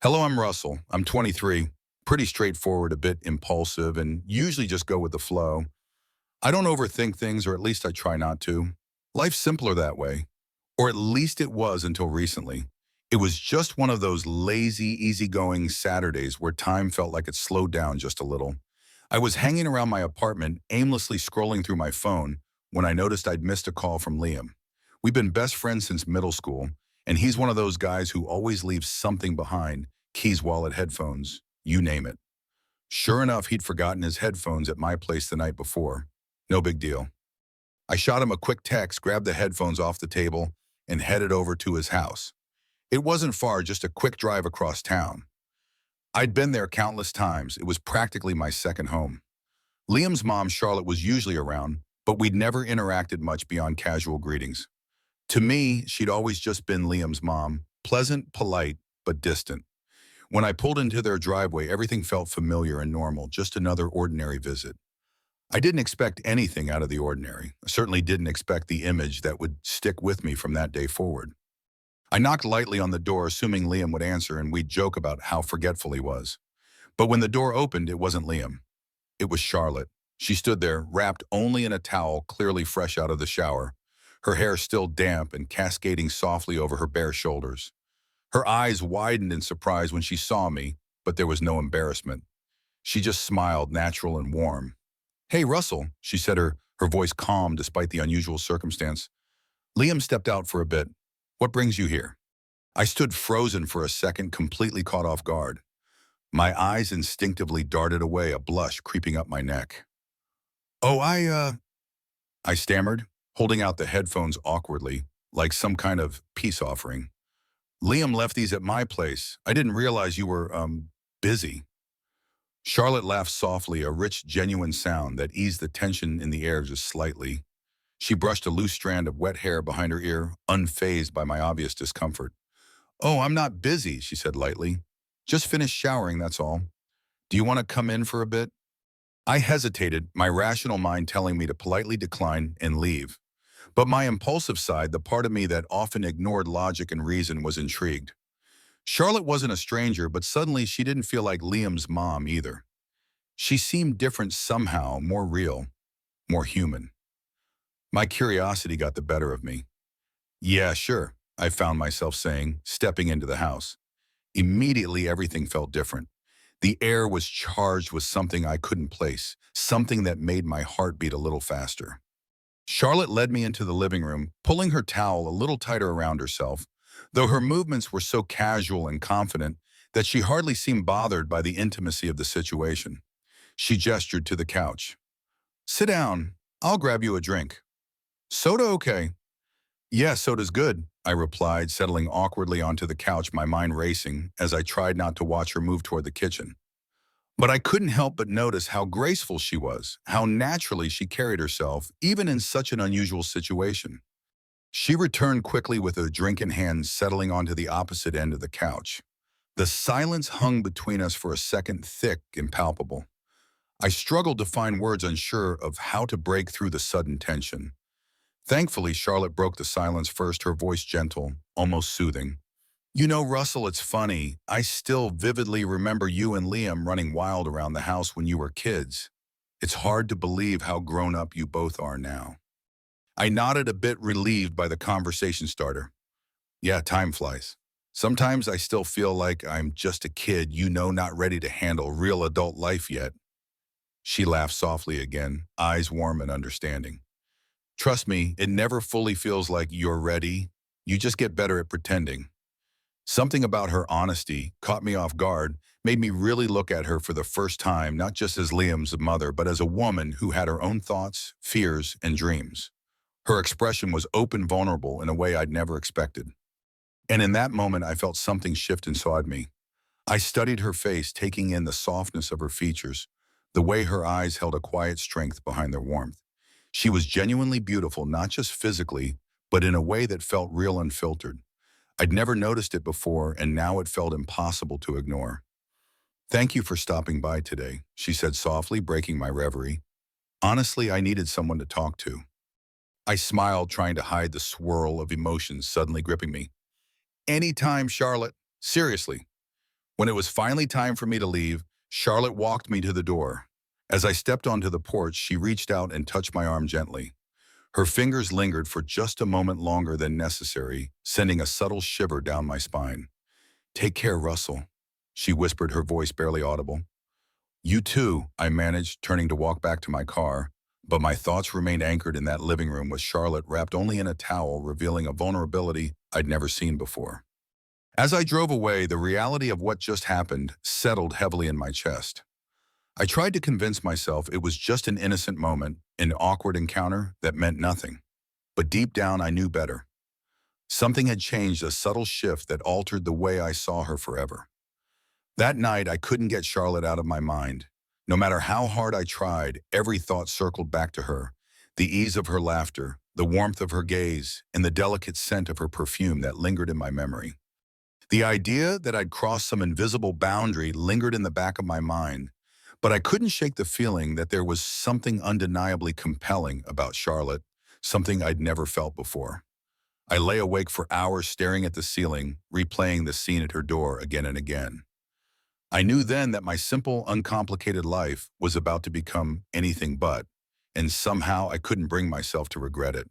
Hello, I'm Russell. I'm 23, pretty straightforward, a bit impulsive, and usually just go with the flow. I don't overthink things, or at least I try not to. Life's simpler that way, or at least it was until recently. It was just one of those lazy, easygoing Saturdays where time felt like it slowed down just a little. I was hanging around my apartment, aimlessly scrolling through my phone, when I noticed I'd missed a call from Liam. We've been best friends since middle school, and he's one of those guys who always leaves something behind: keys, wallet, headphones, you name it. Sure enough, he'd forgotten his headphones at my place the night before. No big deal. I shot him a quick text, grabbed the headphones off the table, and headed over to his house. It wasn't far, just a quick drive across town. I'd been there countless times. It was practically my second home. Liam's mom, Charlotte, was usually around, but we'd never interacted much beyond casual greetings. To me, she'd always just been Liam's mom, pleasant, polite, but distant. When I pulled into their driveway, everything felt familiar and normal, just another ordinary visit. I didn't expect anything out of the ordinary. I certainly didn't expect the image that would stick with me from that day forward. I knocked lightly on the door, assuming Liam would answer, and we'd joke about how forgetful he was. But when the door opened, it wasn't Liam. It was Charlotte. She stood there, wrapped only in a towel, clearly fresh out of the shower, her hair still damp and cascading softly over her bare shoulders. Her eyes widened in surprise when she saw me, but there was no embarrassment. She just smiled, natural and warm. "Hey, Russell," she said, her voice calm despite the unusual circumstance. "Liam stepped out for a bit. What brings you here?" I stood frozen for a second, completely caught off guard. My eyes instinctively darted away, a blush creeping up my neck. "Oh, I stammered, holding out the headphones awkwardly, like some kind of peace offering. "Liam left these at my place. I didn't realize you were, busy." Charlotte laughed softly, a rich, genuine sound that eased the tension in the air just slightly. She brushed a loose strand of wet hair behind her ear, unfazed by my obvious discomfort. "Oh, I'm not busy," she said lightly. "Just finished showering, that's all. Do you want to come in for a bit?" I hesitated, my rational mind telling me to politely decline and leave. But my impulsive side, the part of me that often ignored logic and reason, was intrigued. Charlotte wasn't a stranger, but suddenly she didn't feel like Liam's mom either. She seemed different somehow, more real, more human. My curiosity got the better of me. "Yeah, sure," I found myself saying, stepping into the house. Immediately, everything felt different. The air was charged with something I couldn't place, something that made my heart beat a little faster. Charlotte led me into the living room, pulling her towel a little tighter around herself, though her movements were so casual and confident that she hardly seemed bothered by the intimacy of the situation. She gestured to the couch. "Sit down. I'll grab you a drink." "Soda okay?" "Yeah, soda's good," I replied, settling awkwardly onto the couch, my mind racing as I tried not to watch her move toward the kitchen. But I couldn't help but notice how graceful she was, how naturally she carried herself, even in such an unusual situation. She returned quickly with a drink in hand, settling onto the opposite end of the couch. The silence hung between us for a second, thick and palpable. I struggled to find words, unsure of how to break through the sudden tension. Thankfully, Charlotte broke the silence first, her voice gentle, almost soothing. "You know, Russell, it's funny. I still vividly remember you and Liam running wild around the house when you were kids. It's hard to believe how grown up you both are now." I nodded, a bit relieved by the conversation starter. "Yeah, time flies. Sometimes I still feel like I'm just a kid, not ready to handle real adult life yet." She laughed softly again, eyes warm and understanding. "Trust me, it never fully feels like you're ready. You just get better at pretending." Something about her honesty caught me off guard, made me really look at her for the first time, not just as Liam's mother, but as a woman who had her own thoughts, fears, and dreams. Her expression was open, vulnerable in a way I'd never expected. And in that moment, I felt something shift inside me. I studied her face, taking in the softness of her features, the way her eyes held a quiet strength behind their warmth. She was genuinely beautiful, not just physically, but in a way that felt real, unfiltered. I'd never noticed it before, and now it felt impossible to ignore. "Thank you for stopping by today," she said softly, breaking my reverie. "Honestly, I needed someone to talk to." I smiled, trying to hide the swirl of emotions suddenly gripping me. "Anytime, Charlotte. Seriously." When it was finally time for me to leave, Charlotte walked me to the door. As I stepped onto the porch, she reached out and touched my arm gently. Her fingers lingered for just a moment longer than necessary, sending a subtle shiver down my spine. "Take care, Russell," she whispered, her voice barely audible. "You too," I managed, turning to walk back to my car, but my thoughts remained anchored in that living room with Charlotte wrapped only in a towel, revealing a vulnerability I'd never seen before. As I drove away, the reality of what just happened settled heavily in my chest. I tried to convince myself it was just an innocent moment, an awkward encounter that meant nothing. But deep down, I knew better. Something had changed, a subtle shift that altered the way I saw her forever. That night, I couldn't get Charlotte out of my mind. No matter how hard I tried, every thought circled back to her. The ease of her laughter, the warmth of her gaze, and the delicate scent of her perfume that lingered in my memory. The idea that I'd crossed some invisible boundary lingered in the back of my mind, but I couldn't shake the feeling that there was something undeniably compelling about Charlotte, something I'd never felt before. I lay awake for hours staring at the ceiling, replaying the scene at her door again and again. I knew then that my simple, uncomplicated life was about to become anything but, and somehow I couldn't bring myself to regret it.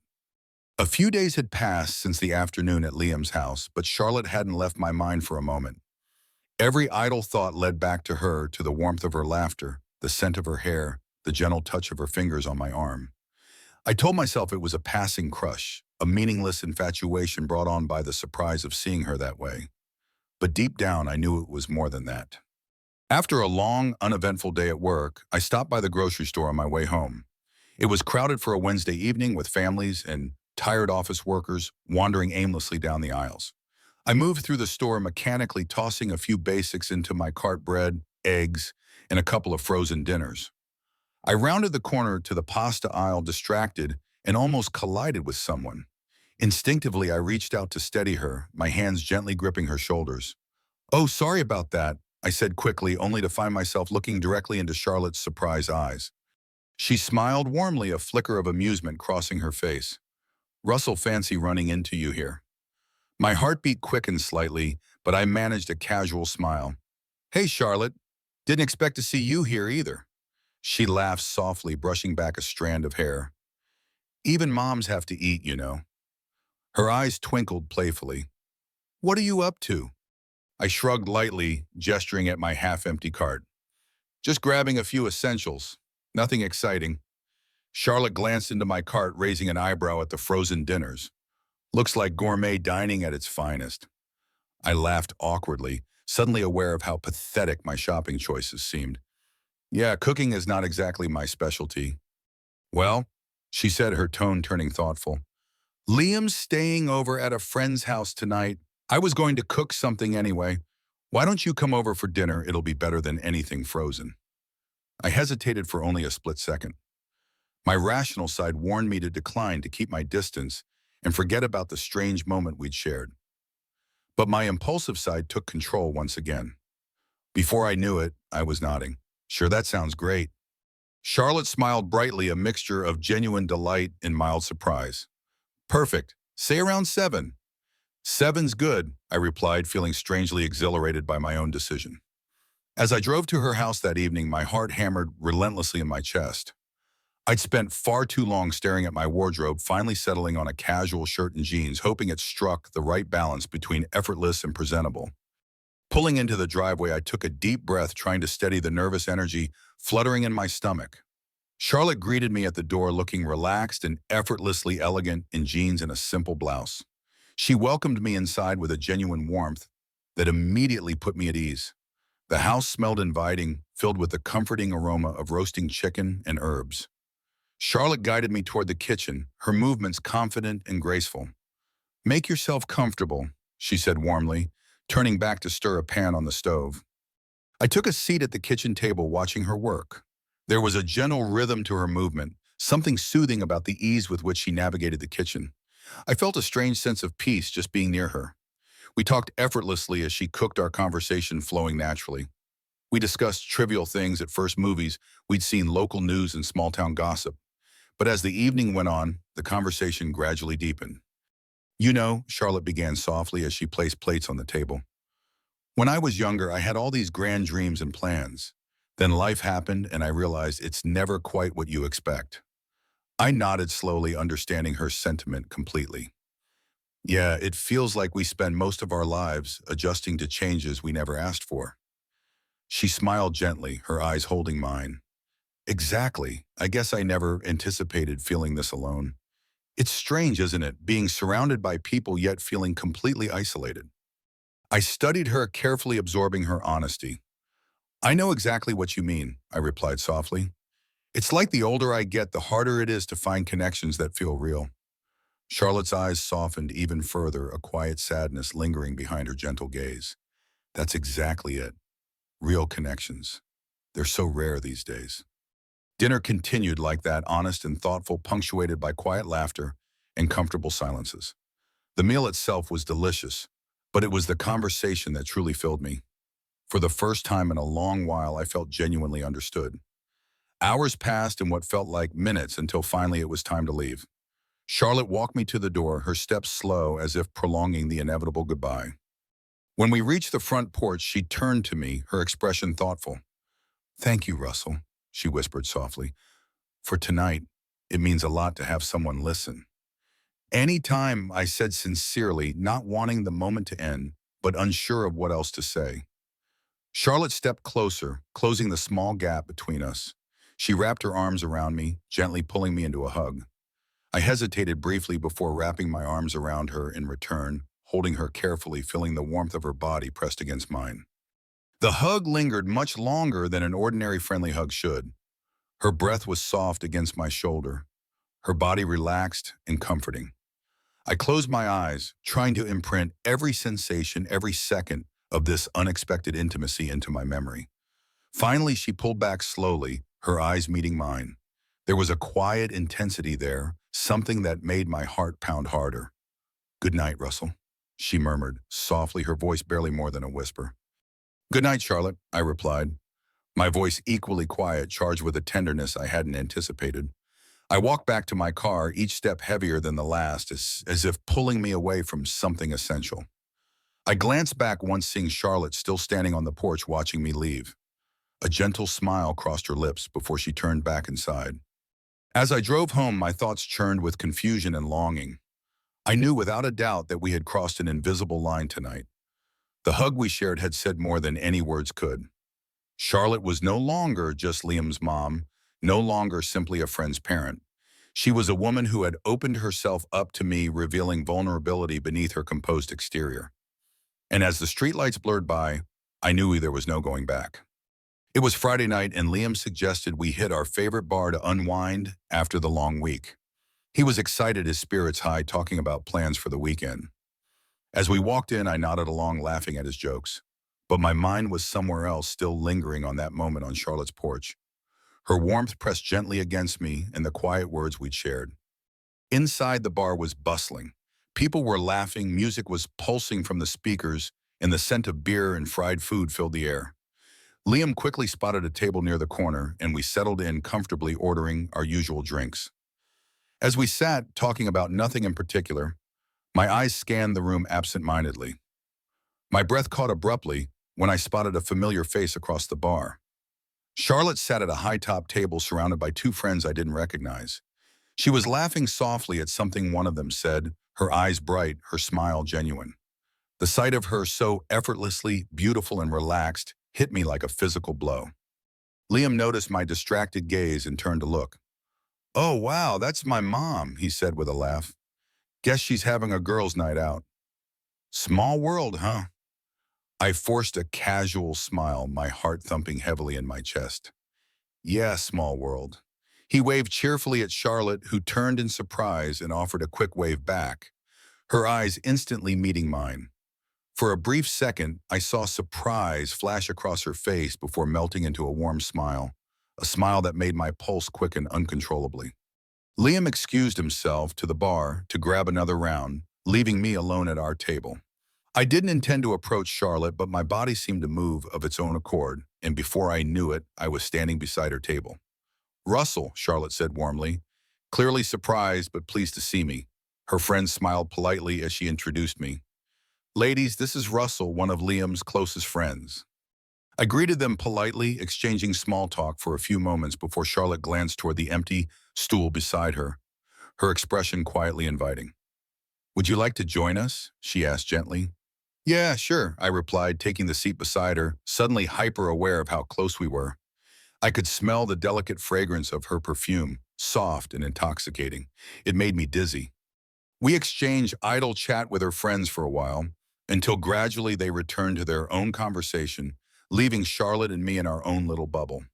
A few days had passed since the afternoon at Liam's house, but Charlotte hadn't left my mind for a moment. Every idle thought led back to her, to the warmth of her laughter, the scent of her hair, the gentle touch of her fingers on my arm. I told myself it was a passing crush, a meaningless infatuation brought on by the surprise of seeing her that way. But deep down, I knew it was more than that. After a long, uneventful day at work, I stopped by the grocery store on my way home. It was crowded for a Wednesday evening with families and tired office workers wandering aimlessly down the aisles. I moved through the store mechanically, tossing a few basics into my cart: bread, eggs, and a couple of frozen dinners. I rounded the corner to the pasta aisle, distracted, and almost collided with someone. Instinctively, I reached out to steady her, my hands gently gripping her shoulders. "Oh, sorry about that," I said quickly, only to find myself looking directly into Charlotte's surprised eyes. She smiled warmly, a flicker of amusement crossing her face. "Russell, fancy running into you here." My heartbeat quickened slightly, but I managed a casual smile. "Hey, Charlotte. Didn't expect to see you here either." She laughed softly, brushing back a strand of hair. "Even moms have to eat, you know." Her eyes twinkled playfully. "What are you up to?" I shrugged lightly, gesturing at my half-empty cart. "Just grabbing a few essentials. Nothing exciting." Charlotte glanced into my cart, raising an eyebrow at the frozen dinners. "Looks like gourmet dining at its finest." I laughed awkwardly, suddenly aware of how pathetic my shopping choices seemed. "Yeah, cooking is not exactly my specialty." "Well," she said, her tone turning thoughtful, "Liam's staying over at a friend's house tonight. I was going to cook something anyway. Why don't you come over for dinner? It'll be better than anything frozen." I hesitated for only a split second. My rational side warned me to decline, to keep my distance, and forget about the strange moment we'd shared. But my impulsive side took control once again. Before I knew it, I was nodding. "Sure, that sounds great." Charlotte smiled brightly, a mixture of genuine delight and mild surprise. "Perfect. Say around 7. 7's good," I replied, feeling strangely exhilarated by my own decision. As I drove to her house that evening, my heart hammered relentlessly in my chest. I'd spent far too long staring at my wardrobe, finally settling on a casual shirt and jeans, hoping it struck the right balance between effortless and presentable. Pulling into the driveway, I took a deep breath, trying to steady the nervous energy fluttering in my stomach. Charlotte greeted me at the door, looking relaxed and effortlessly elegant in jeans and a simple blouse. She welcomed me inside with a genuine warmth that immediately put me at ease. The house smelled inviting, filled with the comforting aroma of roasting chicken and herbs. Charlotte guided me toward the kitchen, her movements confident and graceful. "Make yourself comfortable," she said warmly, turning back to stir a pan on the stove. I took a seat at the kitchen table, watching her work. There was a gentle rhythm to her movement, something soothing about the ease with which she navigated the kitchen. I felt a strange sense of peace just being near her. We talked effortlessly as she cooked, our conversation flowing naturally. We discussed trivial things: at first movies we'd seen, local news, and small-town gossip. But as the evening went on, the conversation gradually deepened. "You know," Charlotte began softly as she placed plates on the table, When I was younger, I had all these grand dreams and plans. Then life happened and I realized it's never quite what you expect. I nodded slowly, understanding her sentiment completely. Yeah, it feels like we spend most of our lives adjusting to changes we never asked for. She smiled gently, her eyes holding mine. Exactly. I guess I never anticipated feeling this alone. It's strange, isn't it, being surrounded by people yet feeling completely isolated. I studied her, carefully absorbing her honesty. I know exactly what you mean, I replied softly. It's like the older I get, the harder it is to find connections that feel real. Charlotte's eyes softened even further, a quiet sadness lingering behind her gentle gaze. That's exactly it. Real connections. They're so rare these days. Dinner continued like that, honest and thoughtful, punctuated by quiet laughter and comfortable silences. The meal itself was delicious, but it was the conversation that truly filled me. For the first time in a long while, I felt genuinely understood. Hours passed in what felt like minutes until finally it was time to leave. Charlotte walked me to the door, her steps slow as if prolonging the inevitable goodbye. When we reached the front porch, she turned to me, her expression thoughtful. "Thank you, Russell," she whispered softly. "For tonight, it means a lot to have someone listen." Any time, I said sincerely, not wanting the moment to end, but unsure of what else to say. Charlotte stepped closer, closing the small gap between us. She wrapped her arms around me, gently pulling me into a hug. I hesitated briefly before wrapping my arms around her in return, holding her carefully, feeling the warmth of her body pressed against mine. The hug lingered much longer than an ordinary friendly hug should. Her breath was soft against my shoulder, her body relaxed and comforting. I closed my eyes, trying to imprint every sensation, every second of this unexpected intimacy into my memory. Finally, she pulled back slowly, her eyes meeting mine. There was a quiet intensity there, something that made my heart pound harder. "Good night, Russell," she murmured, softly, her voice barely more than a whisper. "Good night, Charlotte," I replied, my voice equally quiet, charged with a tenderness I hadn't anticipated. I walked back to my car, each step heavier than the last, as if pulling me away from something essential. I glanced back once, seeing Charlotte still standing on the porch watching me leave. A gentle smile crossed her lips before she turned back inside. As I drove home, my thoughts churned with confusion and longing. I knew without a doubt that we had crossed an invisible line tonight. The hug we shared had said more than any words could. Charlotte was no longer just Liam's mom, no longer simply a friend's parent. She was a woman who had opened herself up to me, revealing vulnerability beneath her composed exterior. And as the streetlights blurred by, I knew there was no going back. It was Friday night, and Liam suggested we hit our favorite bar to unwind after the long week. He was excited, his spirits high, talking about plans for the weekend. As we walked in, I nodded along, laughing at his jokes. But my mind was somewhere else, still lingering on that moment on Charlotte's porch. Her warmth pressed gently against me and the quiet words we'd shared. Inside, the bar was bustling. People were laughing, music was pulsing from the speakers, and the scent of beer and fried food filled the air. Liam quickly spotted a table near the corner, and we settled in comfortably, ordering our usual drinks. As we sat, talking about nothing in particular, my eyes scanned the room absent-mindedly. My breath caught abruptly when I spotted a familiar face across the bar. Charlotte sat at a high-top table surrounded by two friends I didn't recognize. She was laughing softly at something one of them said, her eyes bright, her smile genuine. The sight of her so effortlessly beautiful and relaxed hit me like a physical blow. Liam noticed my distracted gaze and turned to look. "Oh, wow, that's my mom," he said with a laugh. "Guess she's having a girls' night out." "Small world, huh?" I forced a casual smile, my heart thumping heavily in my chest. "Yeah, small world." He waved cheerfully at Charlotte, who turned in surprise and offered a quick wave back, her eyes instantly meeting mine. For a brief second, I saw surprise flash across her face before melting into a warm smile, a smile that made my pulse quicken uncontrollably. Liam excused himself to the bar to grab another round, leaving me alone at our table. I didn't intend to approach Charlotte, but my body seemed to move of its own accord, and before I knew it, I was standing beside her table. "Russell," Charlotte said warmly, clearly surprised but pleased to see me. Her friend smiled politely as she introduced me. Ladies, this is Russell, one of Liam's closest friends. I greeted them politely, exchanging small talk for a few moments before Charlotte glanced toward the empty stool beside her, her expression quietly inviting. Would you like to join us? She asked gently. Yeah, sure, I replied, taking the seat beside her, suddenly hyper-aware of how close we were. I could smell the delicate fragrance of her perfume, soft and intoxicating. It made me dizzy. We exchanged idle chat with her friends for a while, until gradually they returned to their own conversation, leaving Charlotte and me in our own little bubble.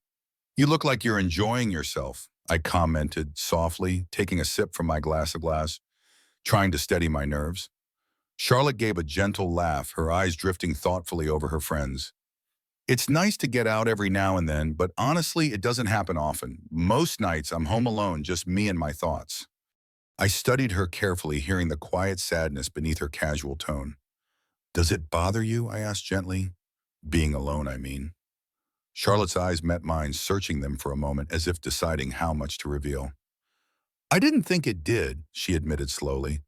You look like you're enjoying yourself, I commented softly, taking a sip from my glass, trying to steady my nerves. Charlotte gave a gentle laugh, her eyes drifting thoughtfully over her friends. It's nice to get out every now and then, but honestly, it doesn't happen often. Most nights, I'm home alone, just me and my thoughts. I studied her carefully, hearing the quiet sadness beneath her casual tone. Does it bother you? I asked gently. Being alone, I mean. Charlotte's eyes met mine, searching them for a moment as if deciding how much to reveal. I didn't think it did, she admitted slowly.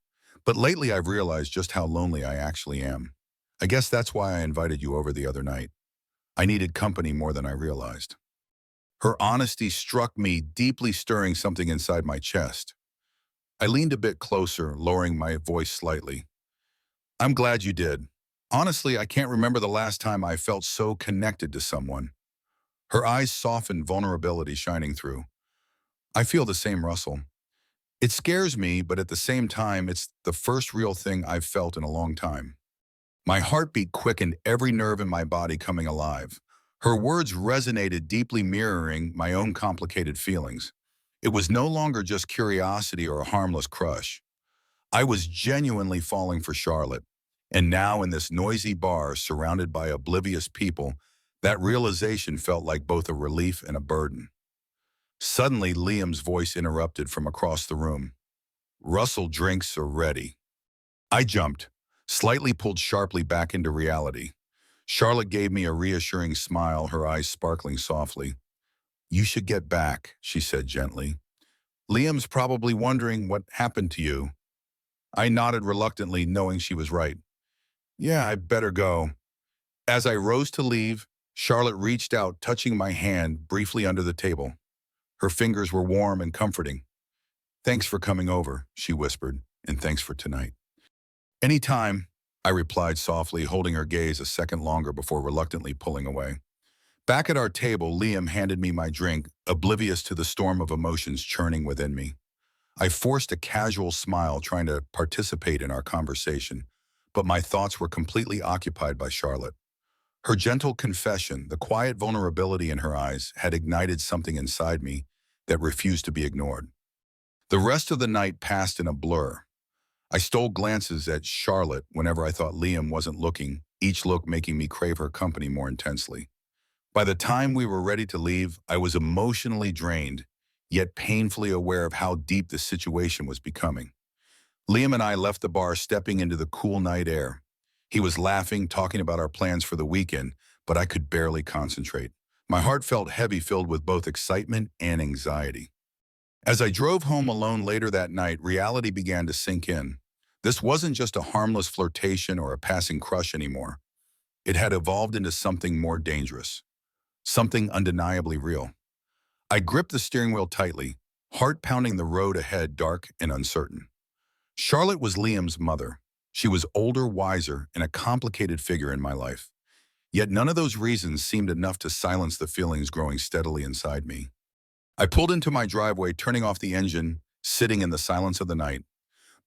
But lately I've realized just how lonely I actually am. I guess that's why I invited you over the other night. I needed company more than I realized. Her honesty struck me, deeply stirring something inside my chest. I leaned a bit closer, lowering my voice slightly. I'm glad you did. Honestly, I can't remember the last time I felt so connected to someone. Her eyes softened, vulnerability shining through. I feel the same, Russell. It scares me, but at the same time, it's the first real thing I've felt in a long time. My heartbeat quickened, every nerve in my body coming alive. Her words resonated, deeply mirroring my own complicated feelings. It was no longer just curiosity or a harmless crush. I was genuinely falling for Charlotte. And now in this noisy bar, surrounded by oblivious people, that realization felt like both a relief and a burden. Suddenly, Liam's voice interrupted from across the room. Russell, drinks are ready. I jumped, slightly pulled sharply back into reality. Charlotte gave me a reassuring smile, her eyes sparkling softly. You should get back, she said gently. Liam's probably wondering what happened to you. I nodded reluctantly, knowing she was right. Yeah, I'd better go. As I rose to leave, Charlotte reached out, touching my hand briefly under the table. Her fingers were warm and comforting. Thanks for coming over, she whispered, and thanks for tonight. Anytime, I replied softly, holding her gaze a second longer before reluctantly pulling away. Back at our table, Liam handed me my drink, oblivious to the storm of emotions churning within me. I forced a casual smile, trying to participate in our conversation, but my thoughts were completely occupied by Charlotte. Her gentle confession, the quiet vulnerability in her eyes, had ignited something inside me that refused to be ignored. The rest of the night passed in a blur. I stole glances at Charlotte whenever I thought Liam wasn't looking, each look making me crave her company more intensely. By the time we were ready to leave, I was emotionally drained, yet painfully aware of how deep the situation was becoming. Liam and I left the bar, stepping into the cool night air. He was laughing, talking about our plans for the weekend, but I could barely concentrate. My heart felt heavy, filled with both excitement and anxiety. As I drove home alone later that night, reality began to sink in. This wasn't just a harmless flirtation or a passing crush anymore. It had evolved into something more dangerous, something undeniably real. I gripped the steering wheel tightly, heart pounding, the road ahead dark and uncertain. Charlotte was Liam's mother. She was older, wiser, and a complicated figure in my life. Yet none of those reasons seemed enough to silence the feelings growing steadily inside me. I pulled into my driveway, turning off the engine, sitting in the silence of the night.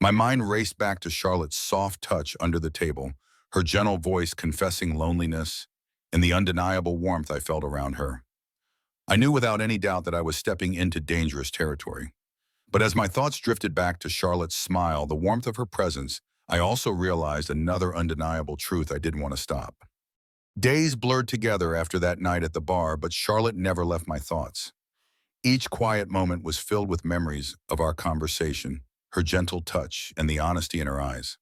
My mind raced back to Charlotte's soft touch under the table, her gentle voice confessing loneliness, and the undeniable warmth I felt around her. I knew without any doubt that I was stepping into dangerous territory. But as my thoughts drifted back to Charlotte's smile, the warmth of her presence, I also realized another undeniable truth I didn't want to stop. Days blurred together after that night at the bar, but Charlotte never left my thoughts. Each quiet moment was filled with memories of our conversation, her gentle touch, and the honesty in her eyes.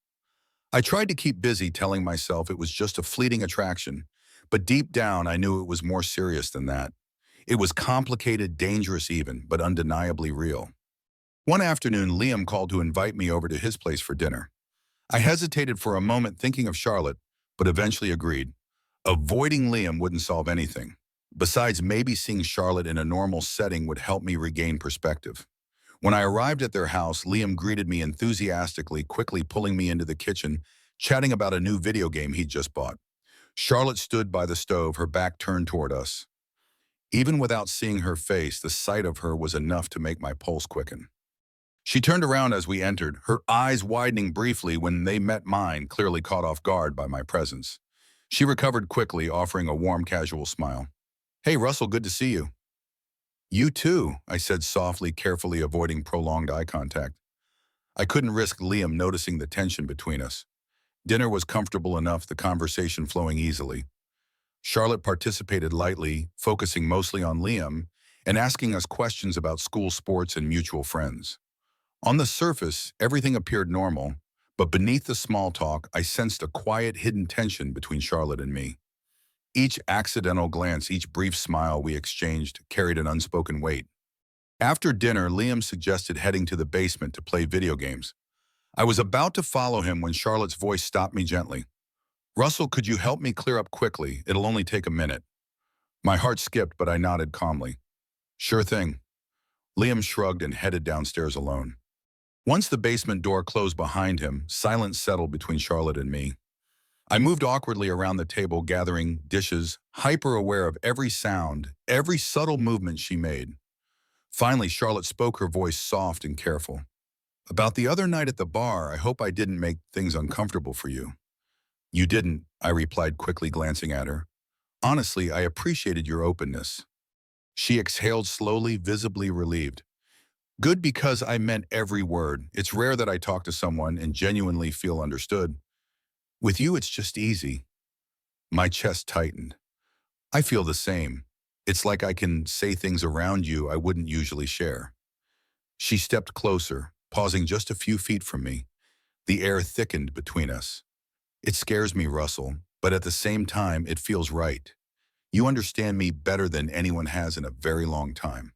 I tried to keep busy, telling myself it was just a fleeting attraction, but deep down I knew it was more serious than that. It was complicated, dangerous even, but undeniably real. One afternoon, Liam called to invite me over to his place for dinner. I hesitated for a moment thinking of Charlotte, but eventually agreed. Avoiding Liam wouldn't solve anything. Besides, maybe seeing Charlotte in a normal setting would help me regain perspective. When I arrived at their house, Liam greeted me enthusiastically, quickly pulling me into the kitchen, chatting about a new video game he'd just bought. Charlotte stood by the stove, her back turned toward us. Even without seeing her face, the sight of her was enough to make my pulse quicken. She turned around as we entered, her eyes widening briefly when they met mine, clearly caught off guard by my presence. She recovered quickly, offering a warm, casual smile. "Hey, Russell, good to see you." "You too," I said softly, carefully avoiding prolonged eye contact. I couldn't risk Liam noticing the tension between us. Dinner was comfortable enough, the conversation flowing easily. Charlotte participated lightly, focusing mostly on Liam and asking us questions about school sports and mutual friends. On the surface, everything appeared normal, but beneath the small talk, I sensed a quiet, hidden tension between Charlotte and me. Each accidental glance, each brief smile we exchanged carried an unspoken weight. After dinner, Liam suggested heading to the basement to play video games. I was about to follow him when Charlotte's voice stopped me gently. "Russell, could you help me clear up quickly? It'll only take a minute." My heart skipped, but I nodded calmly. "Sure thing." Liam shrugged and headed downstairs alone. Once the basement door closed behind him, silence settled between Charlotte and me. I moved awkwardly around the table, gathering dishes, hyper-aware of every sound, every subtle movement she made. Finally, Charlotte spoke, her voice soft and careful. "About the other night at the bar, I hope I didn't make things uncomfortable for you." "You didn't," I replied quickly, glancing at her. "Honestly, I appreciated your openness." She exhaled slowly, visibly relieved. "Good, because I meant every word. It's rare that I talk to someone and genuinely feel understood. With you, it's just easy." My chest tightened. "I feel the same. It's like I can say things around you I wouldn't usually share." She stepped closer, pausing just a few feet from me. The air thickened between us. "It scares me, Russell, but at the same time, it feels right. You understand me better than anyone has in a very long time."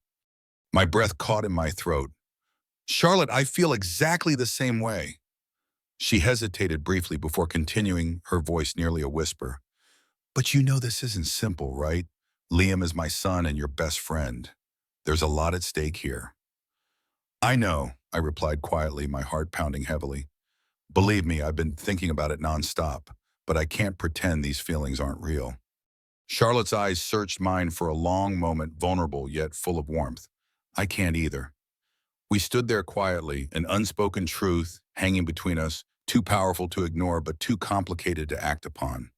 My breath caught in my throat. "Charlotte, I feel exactly the same way." She hesitated briefly before continuing, her voice nearly a whisper. "But you know this isn't simple, right? Liam is my son and your best friend. There's a lot at stake here." "I know," I replied quietly, my heart pounding heavily. "Believe me, I've been thinking about it nonstop, but I can't pretend these feelings aren't real." Charlotte's eyes searched mine for a long moment, vulnerable yet full of warmth. "I can't either." We stood there quietly, an unspoken truth hanging between us, too powerful to ignore but too complicated to act upon.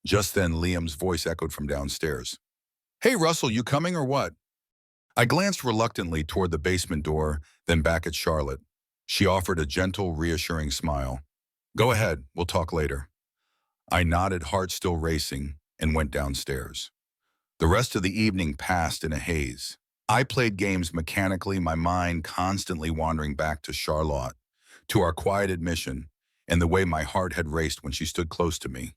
Just then, Liam's voice echoed from downstairs. "Hey, Russell, you coming or what?" I glanced reluctantly toward the basement door, then back at Charlotte. She offered a gentle, reassuring smile. "Go ahead, we'll talk later." I nodded, heart still racing, and went downstairs. The rest of the evening passed in a haze. I played games mechanically, my mind constantly wandering back to Charlotte, to our quiet admission, and the way my heart had raced when she stood close to me.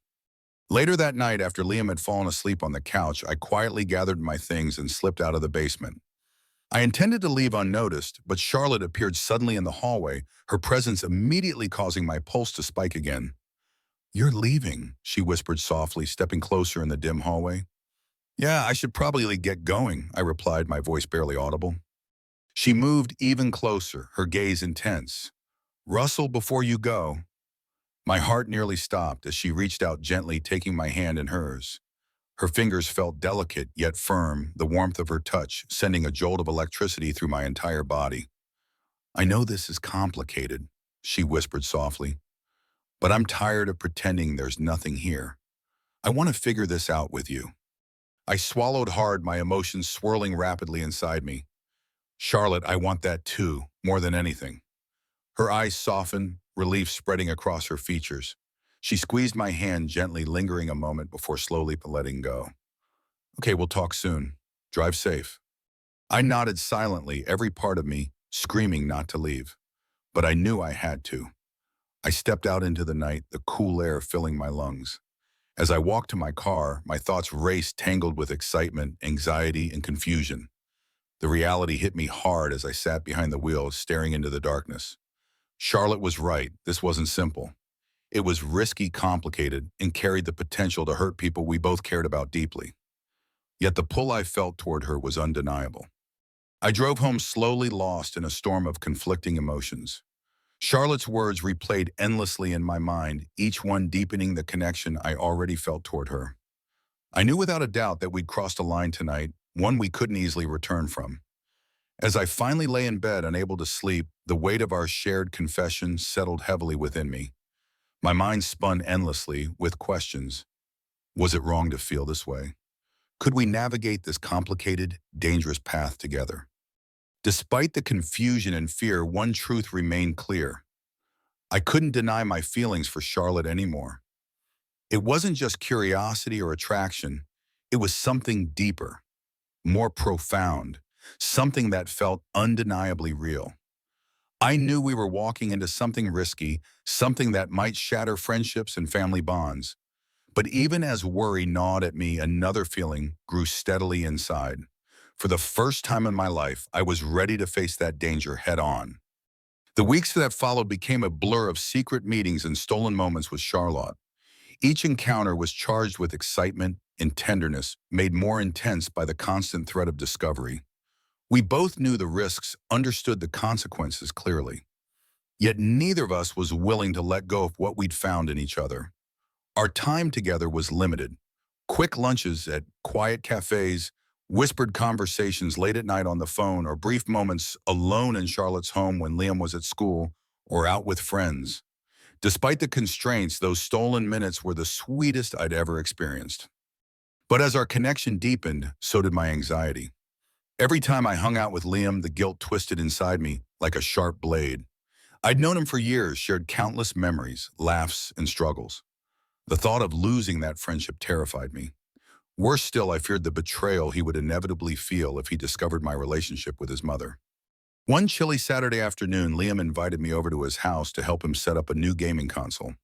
Later that night, after Liam had fallen asleep on the couch, I quietly gathered my things and slipped out of the basement. I intended to leave unnoticed, but Charlotte appeared suddenly in the hallway, her presence immediately causing my pulse to spike again. "You're leaving," she whispered softly, stepping closer in the dim hallway. "Yeah, I should probably get going," I replied, my voice barely audible. She moved even closer, her gaze intense. "Russell, before you go." My heart nearly stopped as she reached out gently, taking my hand in hers. Her fingers felt delicate yet firm, the warmth of her touch sending a jolt of electricity through my entire body. "I know this is complicated," she whispered softly, "but I'm tired of pretending there's nothing here. I want to figure this out with you." I swallowed hard, my emotions swirling rapidly inside me. "Charlotte, I want that too, more than anything." Her eyes softened, relief spreading across her features. She squeezed my hand gently, lingering a moment before slowly letting go. "Okay, we'll talk soon. Drive safe." I nodded silently, every part of me screaming not to leave. But I knew I had to. I stepped out into the night, the cool air filling my lungs. As I walked to my car, my thoughts raced, tangled with excitement, anxiety, and confusion. The reality hit me hard as I sat behind the wheel, staring into the darkness. Charlotte was right. This wasn't simple. It was risky, complicated, and carried the potential to hurt people we both cared about deeply. Yet the pull I felt toward her was undeniable. I drove home slowly, lost in a storm of conflicting emotions. Charlotte's words replayed endlessly in my mind, each one deepening the connection I already felt toward her. I knew without a doubt that we'd crossed a line tonight, one we couldn't easily return from. As I finally lay in bed, unable to sleep, the weight of our shared confession settled heavily within me. My mind spun endlessly with questions. Was it wrong to feel this way? Could we navigate this complicated, dangerous path together? Despite the confusion and fear, one truth remained clear. I couldn't deny my feelings for Charlotte anymore. It wasn't just curiosity or attraction. It was something deeper, more profound, something that felt undeniably real. I knew we were walking into something risky, something that might shatter friendships and family bonds. But even as worry gnawed at me, another feeling grew steadily inside. For the first time in my life, I was ready to face that danger head on. The weeks that followed became a blur of secret meetings and stolen moments with Charlotte. Each encounter was charged with excitement and tenderness, made more intense by the constant threat of discovery. We both knew the risks, understood the consequences clearly. Yet neither of us was willing to let go of what we'd found in each other. Our time together was limited. Quick lunches at quiet cafes, whispered conversations late at night on the phone, or brief moments alone in Charlotte's home when Liam was at school or out with friends. Despite the constraints, those stolen minutes were the sweetest I'd ever experienced. But as our connection deepened, so did my anxiety. Every time I hung out with Liam, the guilt twisted inside me like a sharp blade. I'd known him for years, shared countless memories, laughs, and struggles. The thought of losing that friendship terrified me. Worse still, I feared the betrayal he would inevitably feel if he discovered my relationship with his mother. One chilly Saturday afternoon, Liam invited me over to his house to help him set up a new gaming console.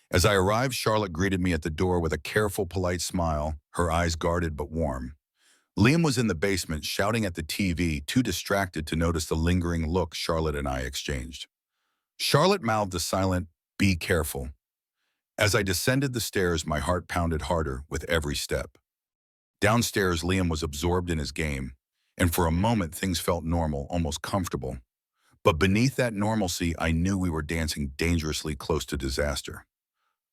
As I arrived, Charlotte greeted me at the door with a careful, polite smile, her eyes guarded but warm. Liam was in the basement, shouting at the TV, too distracted to notice the lingering look Charlotte and I exchanged. Charlotte mouthed a silent, "Be careful." As I descended the stairs, my heart pounded harder with every step. Downstairs, Liam was absorbed in his game, and for a moment things felt normal, almost comfortable. But beneath that normalcy, I knew we were dancing dangerously close to disaster.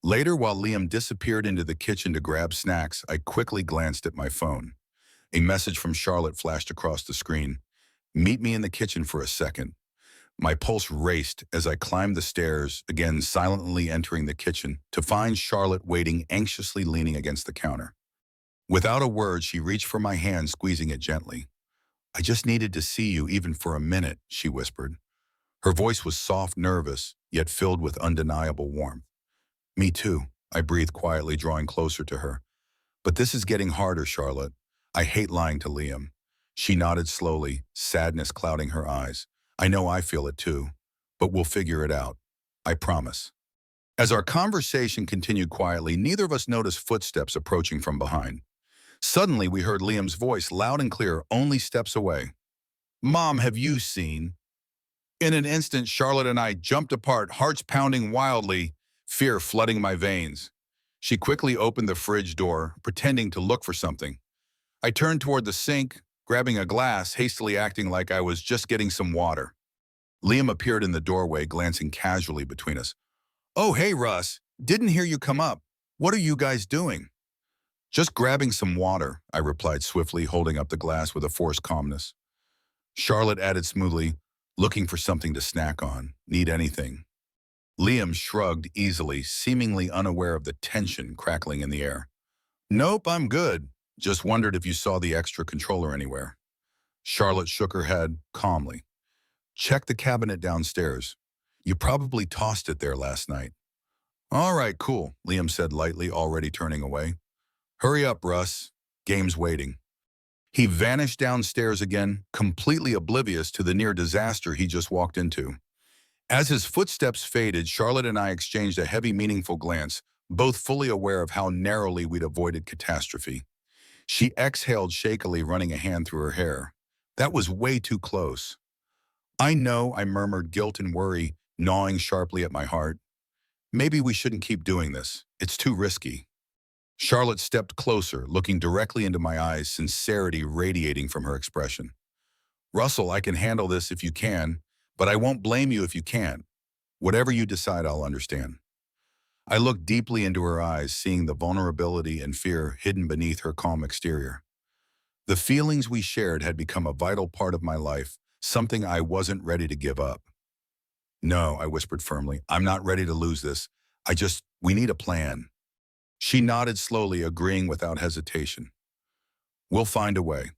Later, while Liam disappeared into the kitchen to grab snacks, I quickly glanced at my phone. A message from Charlotte flashed across the screen. "Meet me in the kitchen for a second." My pulse raced as I climbed the stairs, again silently entering the kitchen, to find Charlotte waiting, anxiously leaning against the counter. Without a word, she reached for my hand, squeezing it gently. "I just needed to see you, even for a minute," she whispered. Her voice was soft, nervous, yet filled with undeniable warmth. "Me too," I breathed quietly, drawing closer to her. "But this is getting harder, Charlotte. I hate lying to Liam." She nodded slowly, sadness clouding her eyes. "I know I feel it too, but we'll figure it out. I promise." As our conversation continued quietly, neither of us noticed footsteps approaching from behind. Suddenly, we heard Liam's voice, loud and clear, only steps away. "Mom, have you seen?" In an instant, Charlotte and I jumped apart, hearts pounding wildly, fear flooding my veins. She quickly opened the fridge door, pretending to look for something. I turned toward the sink, grabbing a glass, hastily acting like I was just getting some water. Liam appeared in the doorway, glancing casually between us. "Oh, hey, Russ. Didn't hear you come up. What are you guys doing?" "Just grabbing some water," I replied swiftly, holding up the glass with a forced calmness. Charlotte added smoothly, "Looking for something to snack on. Need anything?" Liam shrugged easily, seemingly unaware of the tension crackling in the air. "Nope, I'm good. Just wondered if you saw the extra controller anywhere." Charlotte shook her head calmly. "Check the cabinet downstairs. You probably tossed it there last night." "All right, cool," Liam said lightly, already turning away. "Hurry up, Russ. Game's waiting." He vanished downstairs again, completely oblivious to the near disaster he just walked into. As his footsteps faded, Charlotte and I exchanged a heavy, meaningful glance, both fully aware of how narrowly we'd avoided catastrophe. She exhaled shakily, running a hand through her hair. "That was way too close." "I know," I murmured, guilt and worry gnawing sharply at my heart. Maybe we shouldn't keep doing this. It's too risky. Charlotte stepped closer, looking directly into my eyes, sincerity radiating from her expression. Russell, I can handle this if you can, but I won't blame you if you can't. Whatever you decide, I'll understand. I looked deeply into her eyes, seeing the vulnerability and fear hidden beneath her calm exterior. The feelings we shared had become a vital part of my life, something I wasn't ready to give up. No, I whispered firmly, I'm not ready to lose this. We need a plan. She nodded slowly, agreeing without hesitation. We'll find a way.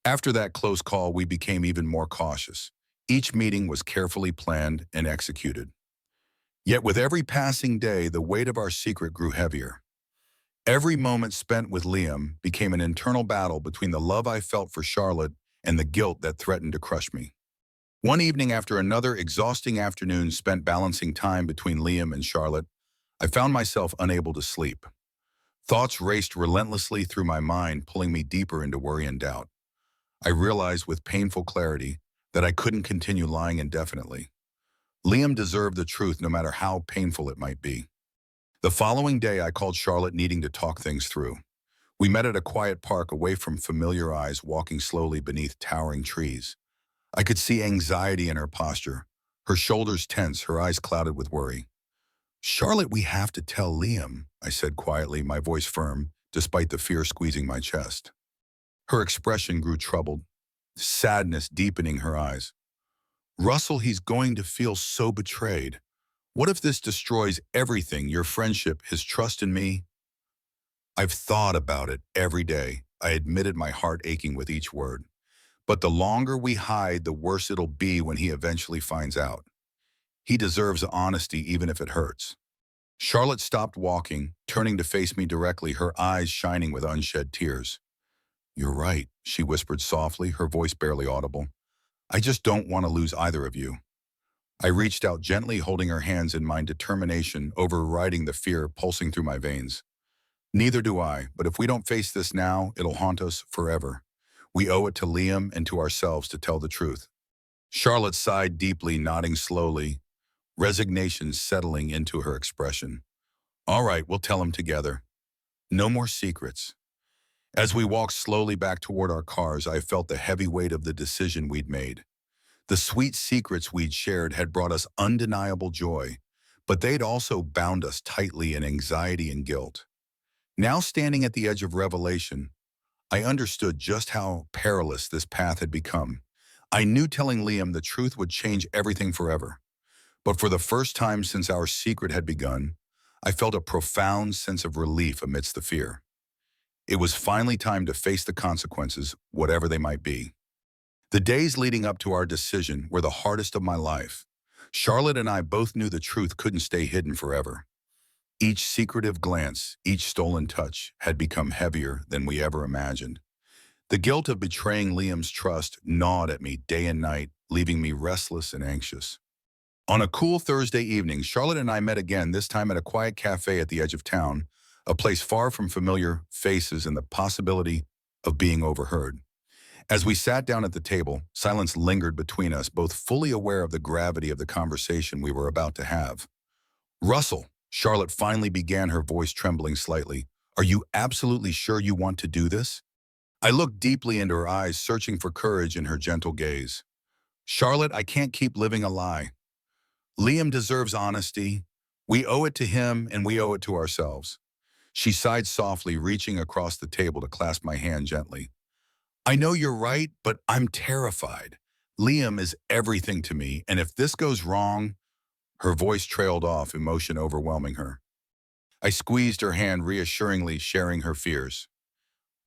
After that close call, we became even more cautious. Each meeting was carefully planned and executed. Yet with every passing day, the weight of our secret grew heavier. Every moment spent with Liam became an internal battle between the love I felt for Charlotte and the guilt that threatened to crush me. One evening after another exhausting afternoon spent balancing time between Liam and Charlotte, I found myself unable to sleep. Thoughts raced relentlessly through my mind, pulling me deeper into worry and doubt. I realized with painful clarity that I couldn't continue lying indefinitely. Liam deserved the truth no matter how painful it might be. The following day, I called Charlotte, needing to talk things through. We met at a quiet park away from familiar eyes, walking slowly beneath towering trees. I could see anxiety in her posture, her shoulders tense, her eyes clouded with worry. Charlotte, we have to tell Liam, I said quietly, my voice firm, despite the fear squeezing my chest. Her expression grew troubled, sadness deepening her eyes. Russell, he's going to feel so betrayed. What if this destroys everything, your friendship, his trust in me? I've thought about it every day, I admitted, my heart aching with each word. But the longer we hide, the worse it'll be when he eventually finds out. He deserves honesty even if it hurts. Charlotte stopped walking, turning to face me directly, her eyes shining with unshed tears. You're right, she whispered softly, her voice barely audible. I just don't want to lose either of you. I reached out gently, holding her hands in mine, determination overriding the fear pulsing through my veins. Neither do I, but if we don't face this now, it'll haunt us forever. We owe it to Liam and to ourselves to tell the truth. Charlotte sighed deeply, nodding slowly, resignation settling into her expression. All right, we'll tell him together. No more secrets. As we walked slowly back toward our cars, I felt the heavy weight of the decision we'd made. The sweet secrets we'd shared had brought us undeniable joy, but they'd also bound us tightly in anxiety and guilt. Now standing at the edge of revelation, I understood just how perilous this path had become. I knew telling Liam the truth would change everything forever. But for the first time since our secret had begun, I felt a profound sense of relief amidst the fear. It was finally time to face the consequences, whatever they might be. The days leading up to our decision were the hardest of my life. Charlotte and I both knew the truth couldn't stay hidden forever. Each secretive glance, each stolen touch had become heavier than we ever imagined. The guilt of betraying Liam's trust gnawed at me day and night, leaving me restless and anxious. On a cool Thursday evening, Charlotte and I met again, this time at a quiet cafe at the edge of town, a place far from familiar faces and the possibility of being overheard. As we sat down at the table, silence lingered between us, both fully aware of the gravity of the conversation we were about to have. Russell, Charlotte finally began, her voice trembling slightly. Are you absolutely sure you want to do this? I looked deeply into her eyes, searching for courage in her gentle gaze. Charlotte, I can't keep living a lie. Liam deserves honesty. We owe it to him and we owe it to ourselves. She sighed softly, reaching across the table to clasp my hand gently. I know you're right, but I'm terrified. Liam is everything to me, and if this goes wrong, her voice trailed off, emotion overwhelming her. I squeezed her hand reassuringly, sharing her fears.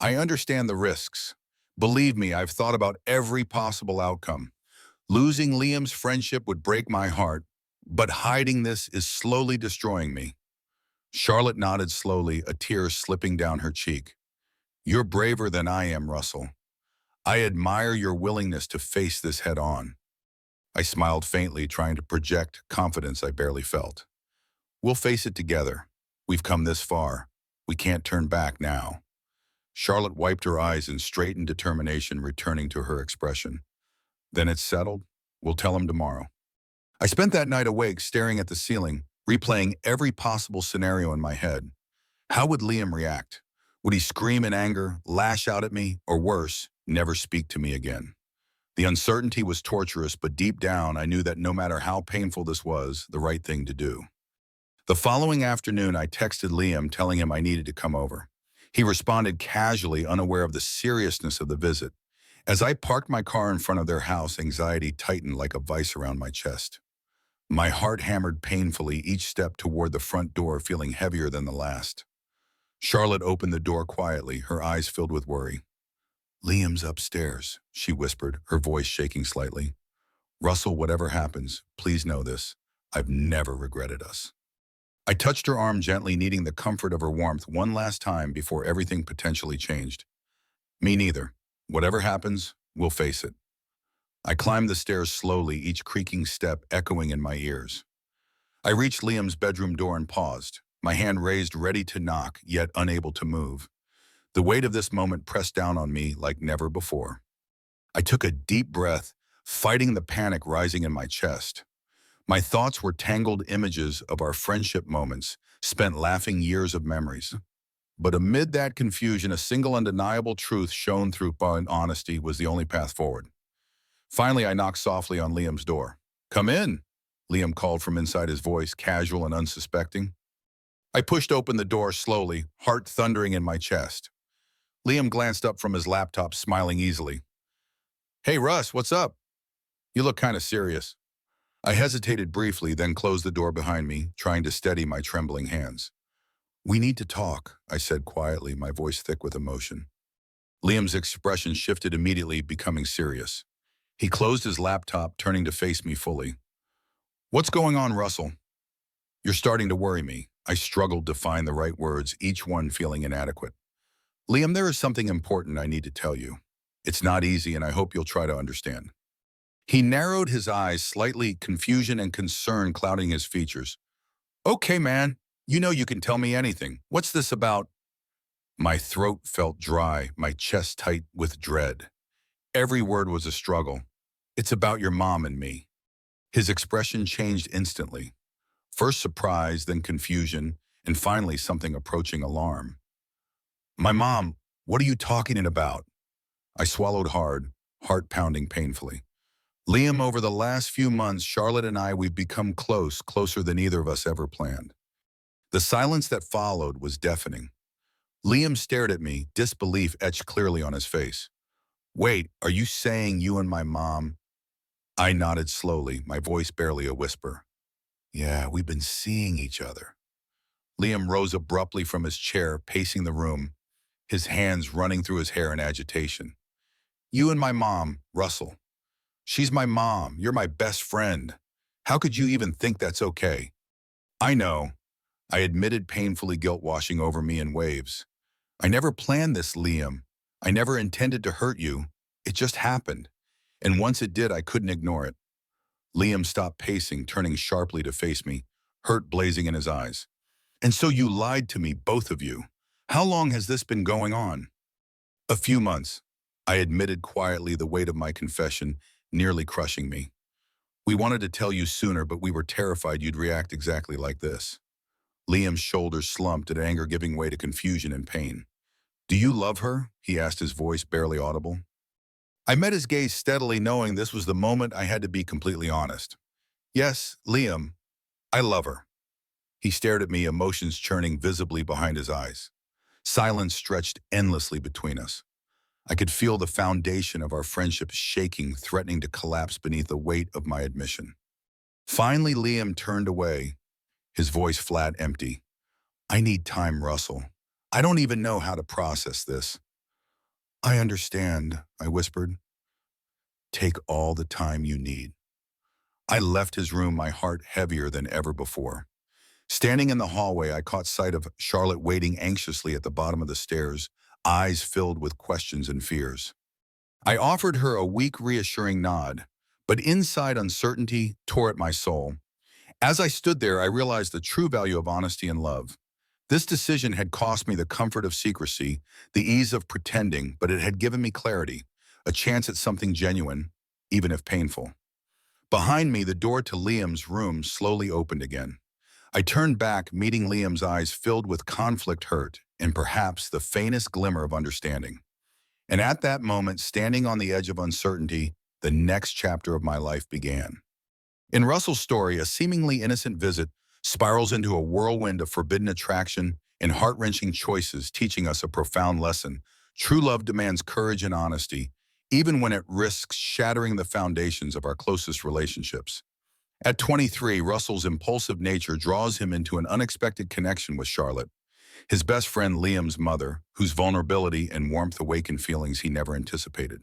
I understand the risks. Believe me, I've thought about every possible outcome. Losing Liam's friendship would break my heart, but hiding this is slowly destroying me. Charlotte nodded slowly, a tear slipping down her cheek. You're braver than I am, Russell. I admire your willingness to face this head on. I smiled faintly, trying to project confidence I barely felt. We'll face it together. We've come this far. We can't turn back now. Charlotte wiped her eyes in straightened determination, returning to her expression. Then it's settled. We'll tell him tomorrow. I spent that night awake, staring at the ceiling, replaying every possible scenario in my head. How would Liam react? Would he scream in anger, lash out at me, or worse, never speak to me again? The uncertainty was torturous, but deep down I knew that no matter how painful this was, the right thing to do. The following afternoon, I texted Liam telling him I needed to come over. He responded casually, unaware of the seriousness of the visit. As I parked my car in front of their house, anxiety tightened like a vice around my chest. My heart hammered painfully, each step toward the front door feeling heavier than the last. Charlotte opened the door quietly, her eyes filled with worry. "Liam's upstairs," she whispered, her voice shaking slightly. "Russell, whatever happens, please know this. I've never regretted us." I touched her arm gently, needing the comfort of her warmth one last time before everything potentially changed. "Me neither. Whatever happens, we'll face it." I climbed the stairs slowly, each creaking step echoing in my ears. I reached Liam's bedroom door and paused, my hand raised ready to knock, yet unable to move. The weight of this moment pressed down on me like never before. I took a deep breath, fighting the panic rising in my chest. My thoughts were tangled images of our friendship moments, spent laughing years of memories. But amid that confusion, a single undeniable truth shone through, and honesty was the only path forward. Finally, I knocked softly on Liam's door. "Come in," Liam called from inside, his voice casual and unsuspecting. I pushed open the door slowly, heart thundering in my chest. Liam glanced up from his laptop, smiling easily. "Hey, Russ, what's up? You look kind of serious." I hesitated briefly, then closed the door behind me, trying to steady my trembling hands. "We need to talk," I said quietly, my voice thick with emotion. Liam's expression shifted immediately, becoming serious. He closed his laptop, turning to face me fully. "What's going on, Russell? You're starting to worry me." I struggled to find the right words, each one feeling inadequate. "Liam, there is something important I need to tell you. It's not easy, and I hope you'll try to understand." He narrowed his eyes slightly, confusion and concern clouding his features. "Okay, man. You know you can tell me anything. What's this about?" My throat felt dry, my chest tight with dread. Every word was a struggle. "It's about your mom and me." His expression changed instantly. First surprise, then confusion, and finally something approaching alarm. "My mom, what are you talking about?" I swallowed hard, heart pounding painfully. "Liam, over the last few months, Charlotte and we've become close, closer than either of us ever planned." The silence that followed was deafening. Liam stared at me, disbelief etched clearly on his face. "Wait, are you saying you and my mom?" I nodded slowly, my voice barely a whisper. "Yeah, we've been seeing each other." Liam rose abruptly from his chair, pacing the room, his hands running through his hair in agitation. "You and my mom, Russell. She's my mom. You're my best friend. How could you even think that's okay?" "I know," I admitted, painfully, guilt washing over me in waves. "I never planned this, Liam. I never intended to hurt you. It just happened. And once it did, I couldn't ignore it." Liam stopped pacing, turning sharply to face me, hurt blazing in his eyes. "And so you lied to me, both of you. How long has this been going on?" "A few months," I admitted quietly, the weight of my confession nearly crushing me. "We wanted to tell you sooner, but we were terrified you'd react exactly like this." Liam's shoulders slumped, at anger giving way to confusion and pain. "Do you love her?" he asked, his voice barely audible. I met his gaze steadily, knowing this was the moment I had to be completely honest. "Yes, Liam, I love her." He stared at me, emotions churning visibly behind his eyes. Silence stretched endlessly between us. I could feel the foundation of our friendship shaking, threatening to collapse beneath the weight of my admission. Finally, Liam turned away, his voice flat, empty. "I need time, Russell. I don't even know how to process this." "I understand," I whispered. "Take all the time you need." I left his room, my heart heavier than ever before. Standing in the hallway, I caught sight of Charlotte waiting anxiously at the bottom of the stairs, eyes filled with questions and fears. I offered her a weak, reassuring nod, but inside uncertainty tore at my soul. As I stood there, I realized the true value of honesty and love. This decision had cost me the comfort of secrecy, the ease of pretending, but it had given me clarity, a chance at something genuine, even if painful. Behind me, the door to Liam's room slowly opened again. I turned back, meeting Liam's eyes filled with conflict, hurt, and perhaps the faintest glimmer of understanding. And at that moment, standing on the edge of uncertainty, the next chapter of my life began. In Russell's story, a seemingly innocent visit spirals into a whirlwind of forbidden attraction and heart-wrenching choices, teaching us a profound lesson. True love demands courage and honesty, even when it risks shattering the foundations of our closest relationships. At 23, Russell's impulsive nature draws him into an unexpected connection with Charlotte, his best friend Liam's mother, whose vulnerability and warmth awaken feelings he never anticipated.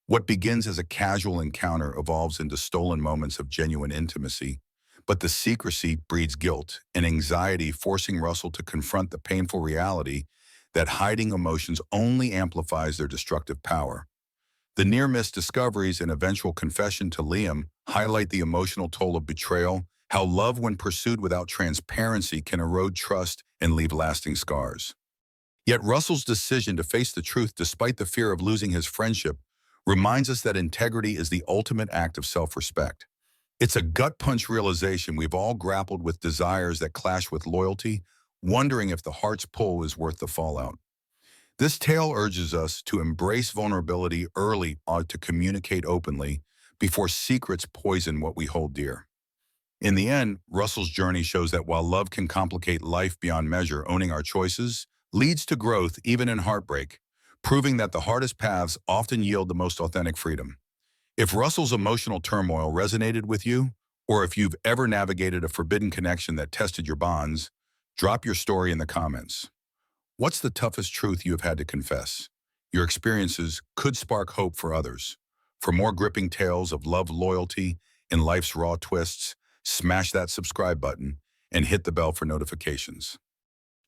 What begins as a casual encounter evolves into stolen moments of genuine intimacy, but the secrecy breeds guilt and anxiety, forcing Russell to confront the painful reality that hiding emotions only amplifies their destructive power. The near-miss discoveries and eventual confession to Liam highlight the emotional toll of betrayal, how love when pursued without transparency can erode trust and leave lasting scars. Yet Russell's decision to face the truth despite the fear of losing his friendship reminds us that integrity is the ultimate act of self-respect. It's a gut-punch realization we've all grappled with desires that clash with loyalty, wondering if the heart's pull is worth the fallout. This tale urges us to embrace vulnerability early on, to communicate openly before secrets poison what we hold dear. In the end, Russell's journey shows that while love can complicate life beyond measure, owning our choices leads to growth even in heartbreak, proving that the hardest paths often yield the most authentic freedom. If Russell's emotional turmoil resonated with you, or if you've ever navigated a forbidden connection that tested your bonds, drop your story in the comments. What's the toughest truth you have had to confess? Your experiences could spark hope for others. For more gripping tales of love, loyalty, and life's raw twists, smash that subscribe button and hit the bell for notifications.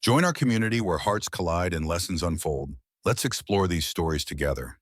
Join our community where hearts collide and lessons unfold. Let's explore these stories together.